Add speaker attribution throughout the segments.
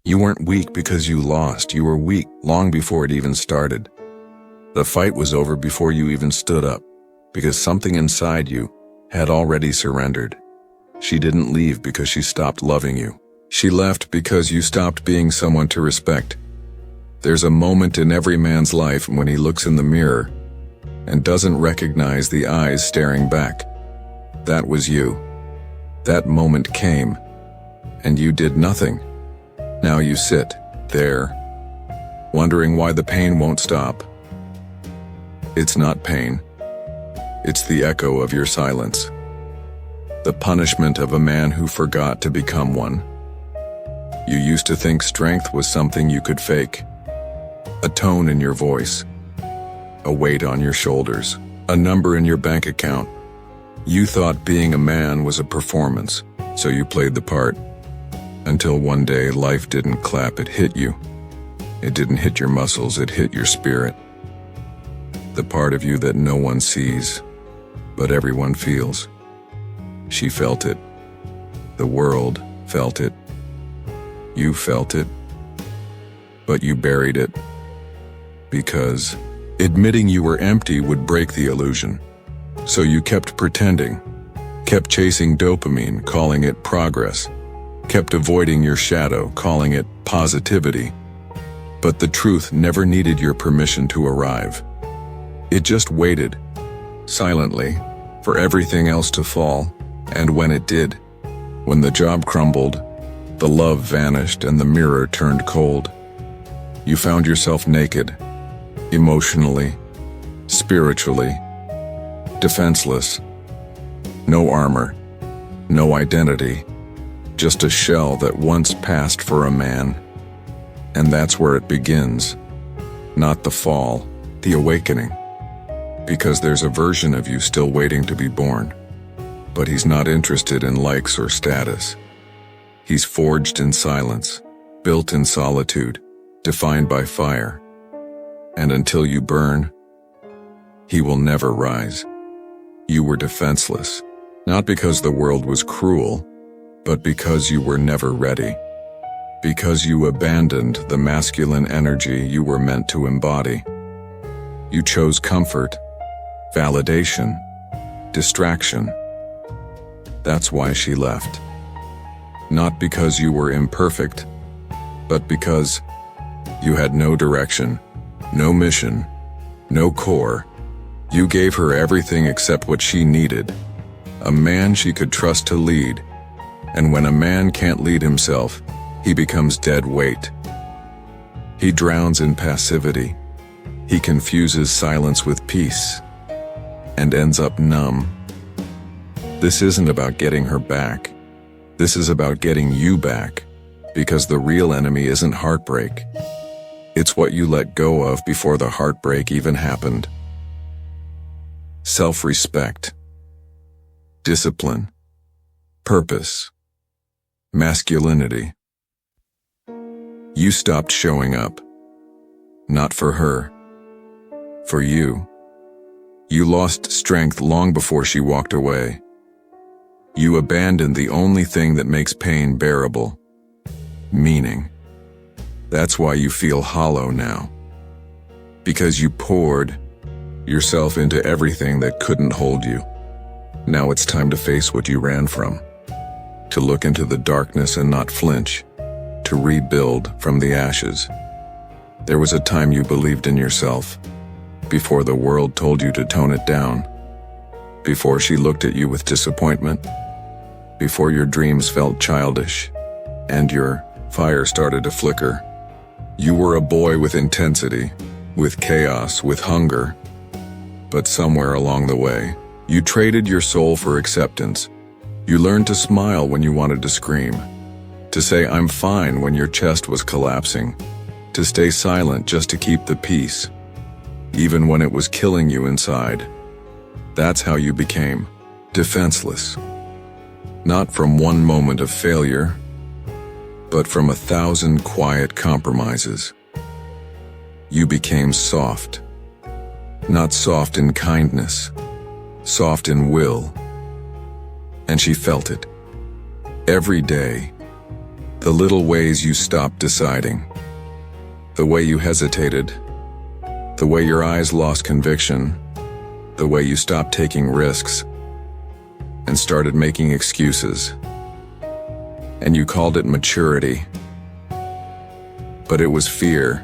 Speaker 1: You weren't weak because you lost. You were weak long before it even started. The fight was over before you even stood up, because something inside you had already surrendered. She didn't leave because she stopped loving you. She left because you stopped being someone to respect. There's a moment in every man's life when he looks in the mirror and doesn't recognize the eyes staring back. That was you. That moment came, and you did nothing. Now you sit there, wondering why the pain won't stop. It's not pain. It's the echo of your silence. The punishment of a man who forgot to become one. You used to think strength was something you could fake. A tone in your voice. A weight on your shoulders. A number in your bank account. You thought being a man was a performance, so you played the part. Until one day life didn't clap, it hit you. It didn't hit your muscles, it hit your spirit. The part of you that no one sees, but everyone feels. She felt it. The world felt it. You felt it. But you buried it. Because admitting you were empty would break the illusion. So you kept pretending, kept chasing dopamine, calling it progress, kept avoiding your shadow, calling it positivity. But the truth never needed your permission to arrive. It just waited, silently, for everything else to fall. And when it did, when the job crumbled, the love vanished and the mirror turned cold, you found yourself naked, emotionally, spiritually, defenseless. No armor, no identity, just a shell that once passed for a man. And that's where it begins. Not the fall, the awakening. Because there's a version of you still waiting to be born. But he's not interested in likes or status. He's forged in silence, built in solitude, defined by fire. And until you burn, he will never rise. You were defenseless, not because the world was cruel, but because you were never ready. Because you abandoned the masculine energy you were meant to embody. You chose comfort, validation, distraction. That's why she left. Not because you were imperfect, but because you had no direction, no mission, no core. You gave her everything except what she needed. A man she could trust to lead. And when a man can't lead himself, he becomes dead weight. He drowns in passivity. He confuses silence with peace and ends up numb. This isn't about getting her back. This is about getting you back, because the real enemy isn't heartbreak. It's what you let go of before the heartbreak even happened. Self-respect, discipline, purpose, masculinity. You stopped showing up. Not for her. For you. You lost strength long before she walked away. You abandoned the only thing that makes pain bearable. Meaning. That's why you feel hollow now. Because you poured yourself into everything that couldn't hold you. Now it's time to face what you ran from. To look into the darkness and not flinch. To rebuild from the ashes. There was a time you believed in yourself. Before the world told you to tone it down. Before she looked at you with disappointment. Before your dreams felt childish. And your fire started to flicker. You were a boy with intensity, with chaos, with hunger. But somewhere along the way, you traded your soul for acceptance. You learned to smile when you wanted to scream. To say I'm fine when your chest was collapsing. To stay silent just to keep the peace. Even when it was killing you inside. That's how you became defenseless. Not from one moment of failure, but from 1,000 quiet compromises. You became soft. Not soft in kindness, soft in will. And she felt it. Every day, The little ways you stopped deciding. The way you hesitated. The way your eyes lost conviction. The way you stopped taking risks and started making excuses. And you called it maturity. But it was fear.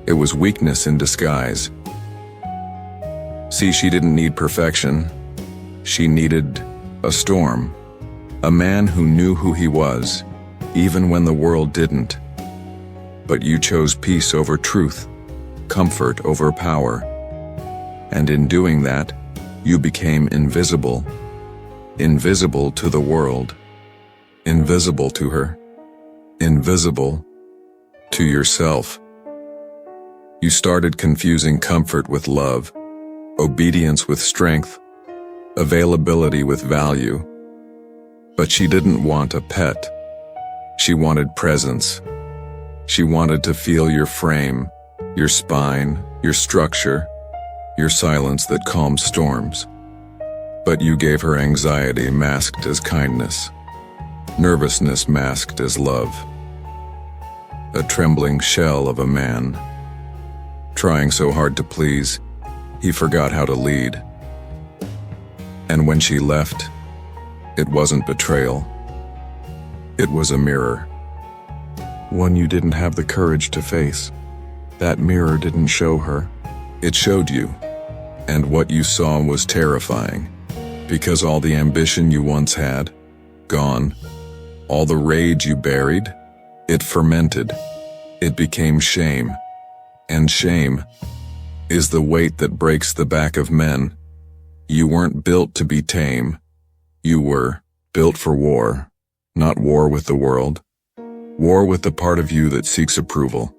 Speaker 1: It was weakness in disguise. See, she didn't need perfection. She needed a storm. A man who knew who he was, even when the world didn't. But you chose peace over truth, comfort over power. And in doing that, you became invisible. Invisible to the world. Invisible to her. Invisible to yourself. You started confusing comfort with love, obedience with strength, availability with value. But she didn't want a pet. She wanted presence. She wanted to feel your frame, your spine, your structure, your silence that calmed storms. But you gave her anxiety masked as kindness, nervousness masked as love. A trembling shell of a man. Trying so hard to please, he forgot how to lead. And when she left, it wasn't betrayal. It was a mirror. One you didn't have the courage to face. That mirror didn't show her. It showed you. And what you saw was terrifying. Because all the ambition you once had, gone. All the rage you buried, it fermented. It became shame. And shame is the weight that breaks the back of men. You weren't built to be tame. You were built for war, not war with the world. War with the part of you that seeks approval,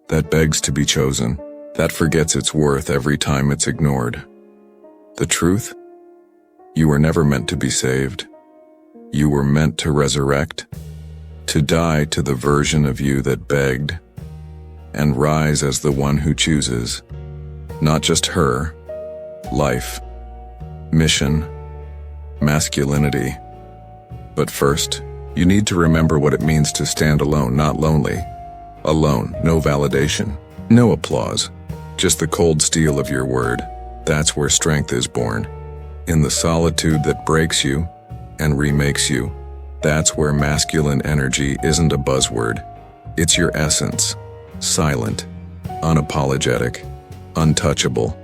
Speaker 1: that begs to be chosen, that forgets its worth every time it's ignored. The truth? You were never meant to be saved. You were meant to resurrect, to die to the version of you that begged, and rise as the one who chooses, not just her, life, mission, masculinity. But first, you need to remember what it means to stand alone, not lonely. Alone, no validation, no applause, just the cold steel of your word. That's where strength is born. In the solitude that breaks you and remakes you. That's where masculine energy isn't a buzzword. It's your essence. Silent, unapologetic, untouchable.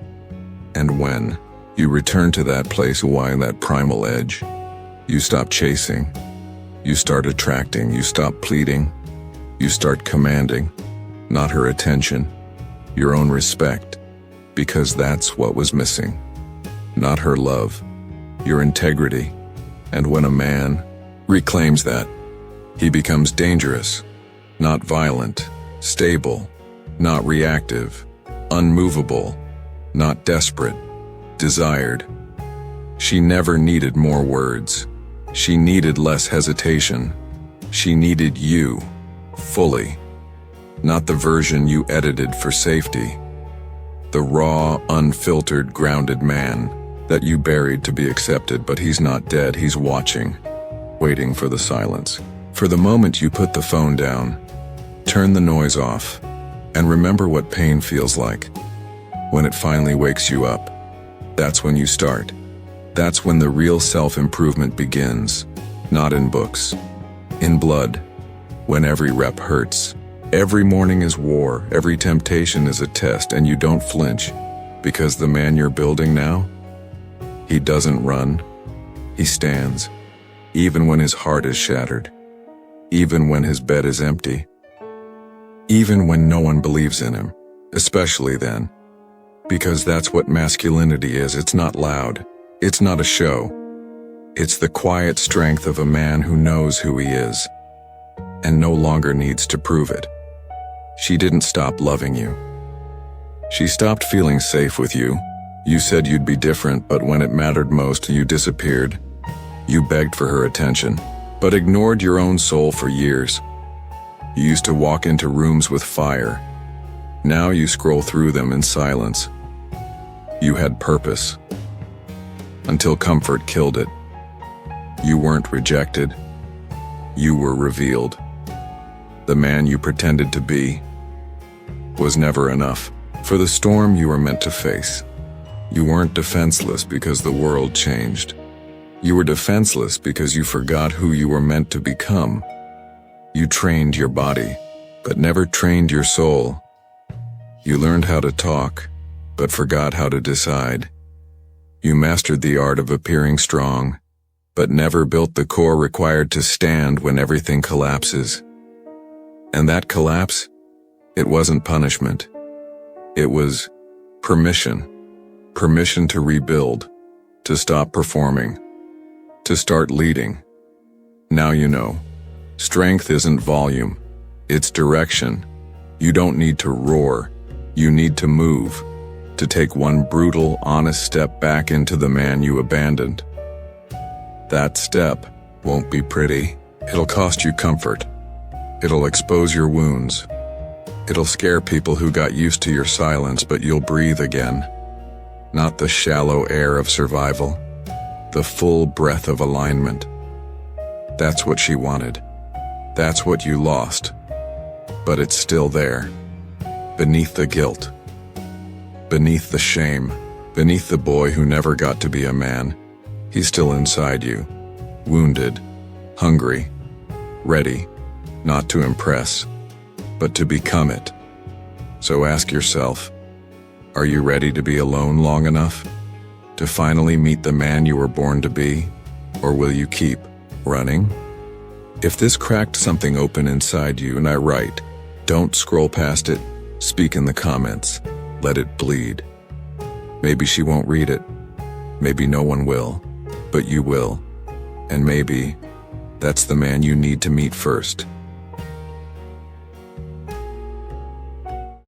Speaker 1: And when you return to that place, why that primal edge, you stop chasing, you start attracting, you stop pleading, you start commanding, not her attention, your own respect, because that's what was missing. Not her love, your integrity. And when a man reclaims that, he becomes dangerous, not violent, stable, not reactive, unmovable, not desperate, desired. She never needed more words. She needed less hesitation. She needed you, fully. Not the version you edited for safety. The raw, unfiltered, grounded man that you buried to be accepted, but he's not dead, he's watching, waiting for the silence. For the moment you put the phone down, turn the noise off, and remember what pain feels like. When it finally wakes you up, that's when you start. That's when the real self-improvement begins, not in books, in blood, when every rep hurts. Every morning is war, every temptation is a test, and you don't flinch, because the man you're building now, he doesn't run, he stands, even when his heart is shattered, even when his bed is empty, even when no one believes in him, especially then. Because that's what masculinity is. It's not loud. It's not a show. It's the quiet strength of a man who knows who he is and no longer needs to prove it. She didn't stop loving you. She stopped feeling safe with you. You said you'd be different, but when it mattered most, you disappeared. You begged for her attention, but ignored your own soul for years. You used to walk into rooms with fire. Now you scroll through them in silence. You had purpose. Until comfort killed it. You weren't rejected. you were revealed. The man you pretended to be was never enough for the storm you were meant to face. You weren't defenseless because the world changed. You were defenseless because you forgot who you were meant to become. You trained your body, but never trained your soul. You learned how to talk, but forgot how to decide. You mastered the art of appearing strong, but never built the core required to stand when everything collapses. And that collapse, it wasn't punishment. It was permission. Permission to rebuild, to stop performing, to start leading. Now you know. Strength isn't volume, it's direction. You don't need to roar, you need to move, to take one brutal, honest step back into the man you abandoned. That step won't be pretty. It'll cost you comfort. It'll expose your wounds. It'll scare people who got used to your silence, but you'll breathe again. Not the shallow air of survival, the full breath of alignment. That's what she wanted. That's what you lost. But it's still there. Beneath the guilt. Beneath the shame. Beneath the boy who never got to be a man. He's still inside you. Wounded. Hungry. Ready. Not to impress, but to become it. So ask yourself, are you ready to be alone long enough to finally meet the man you were born to be? Or will you keep running? If this cracked something open inside you and I write, don't scroll past it, speak in the comments, let it bleed. Maybe she won't read it, maybe no one will, but you will. And maybe that's the man you need to meet first.